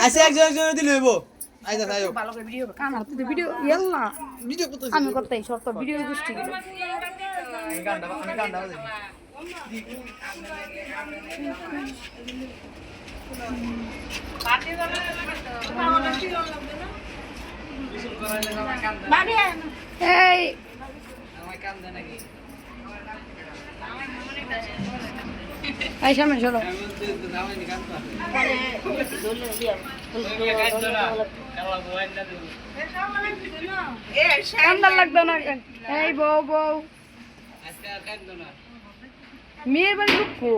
আচ্ছা একজন দিলে হইব আইতা তাইও ভালো করে ভিডিও কানা তুই তো ভিডিও ইয়েল না ভিডিও করতে আমি করতেই শর্ট ভিডিও গোষ্ঠী আমি গানটা এই এই সামনে চলো ঠান্ডা লাগতো না এই বউ বউ মেয়ের বাড়ি লুকো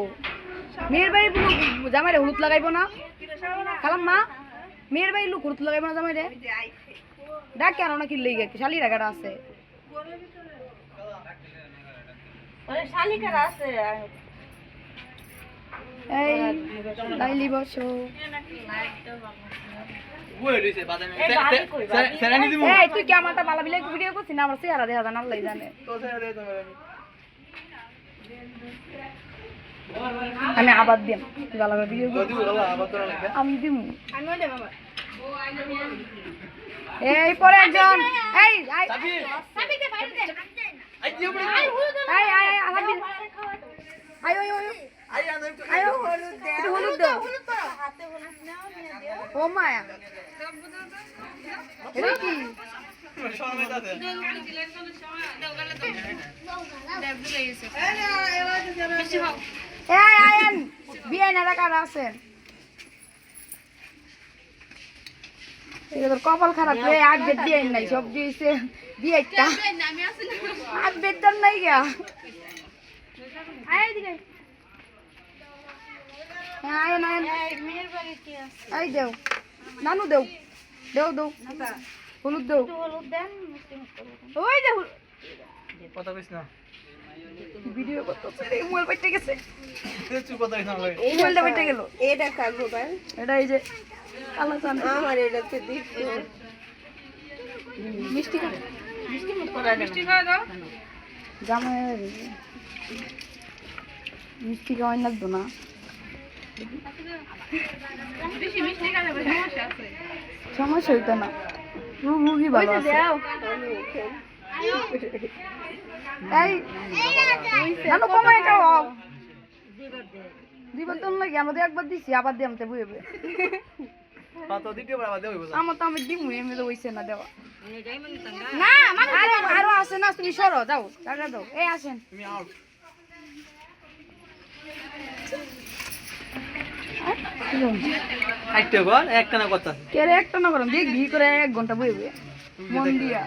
মেয়ের বাড়ি জামাই রে হলুদ লাগাইবো না খালাম মা মেয়ের বাড়ি লুক হলুদ লাগাইবো না জামাই রে ডাক কেন না কি লেগে শালি রাখাটা আছে এই লাইলি বসো এই তুই কি আমারটা বালা বিলে ভিডিও করছিস না আমার চেহারা দেখা জানা আল্লাহ জানে আমি আবার দিম তুই বালা ভিডিও আমি দিমু এই পরে একজন এই হলুদ দাও ও মায়া এটা কি বিয়ে না কারা আছেন তোর কপাল খারাপ আপডেট দিয়ে নাই সব দিয়েছে দিয়ে আপডেট দেন নাই গা এই দেও নানু দেও দেও দেও হলুদ দেও ওই যে কথা কইছ না ভিডিও করতেছে এই মোবাইল বাইটে গেছে তুই কথা কইছ না ভাই এই মোবাইলটা বাইটে গেল এটা কার মোবাইল এটা এই যে কালো চান আমার এটাতে দিচ্ছি মিষ্টি খাবে মিষ্টি খাওয়া দাও জামাই মিষ্টি খাওয়াই লাগতো না সমস্যা হইতো না রুগী ভালো আছে এই নানু কমাই খাও দিবার তো লাগে আমাদের একবার দিছি আবার দিয়ে আমাদের বইবে আমার তো আমি দিমু এমনি তো হইছে না দেওয়া না আরো আছে না তুমি সরো যাও টাকা দাও এই আসেন একটা না কথা একটা না করেন দেখ ঘি করে 1 ঘন্টা বইবে মন দিয়া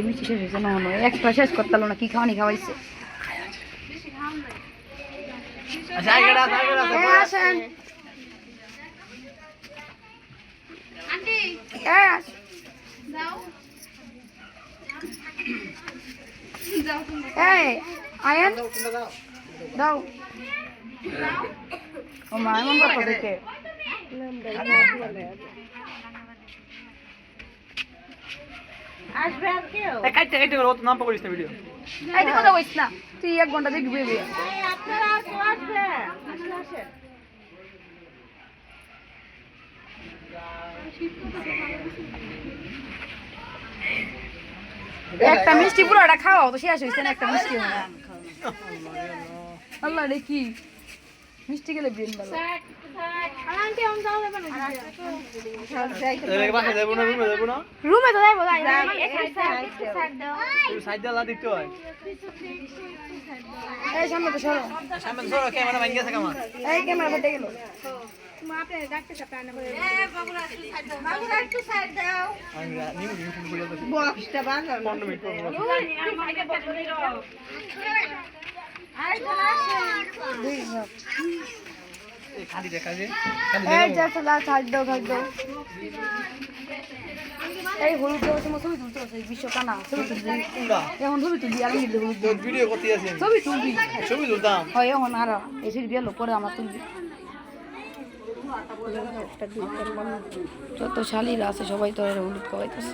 মিষ্টি শেষ হয়েছে না একটা শেষ করতে না কি খাওয়ানি খাওয়াইছে আসেন এই আয়েন দাও ও মা এমন কথা দেখে আসবে আর কেউ কাটতে কাটতে করো নাম পড়িস না ভিডিও এই কথা কইছ না তুই 1 ঘন্টা দেখবি আপনারা আসবে আসে একটা মিষ্টি পুরোটা খাওয়াও তো শেষ হইছে না একটা মিষ্টি হয় আল্লাহ রে কি মিষ্টি গেলে ব্রেন ভালো আন্টি আমি যাও না রুমে তো যাইবো সাইড দাও দিতে হয় এই সামনে তো সরো ক্যামেরা ভাঙি গেছে কামা এই ক্যামেরা ফেটে গেল বক্সটা বাঁধাও 15 মিনিট এই যা চলা ছাড় দাও এই হলুদ দেওয়ার সময় ছবি তুলতে আছে বিশ্ব কানা ছবি তুলবি কোনটা এখন ছবি তুলবি আর মিললে হলুদ তোর ভিডিও করতে আছি আমি ছবি তুলবি ছবি তুলতাম হয় এখন আর এসে গেল পরে আমার তুলবি যত শালিরা আছে সবাই তো হলুদ খাওয়াইতেছে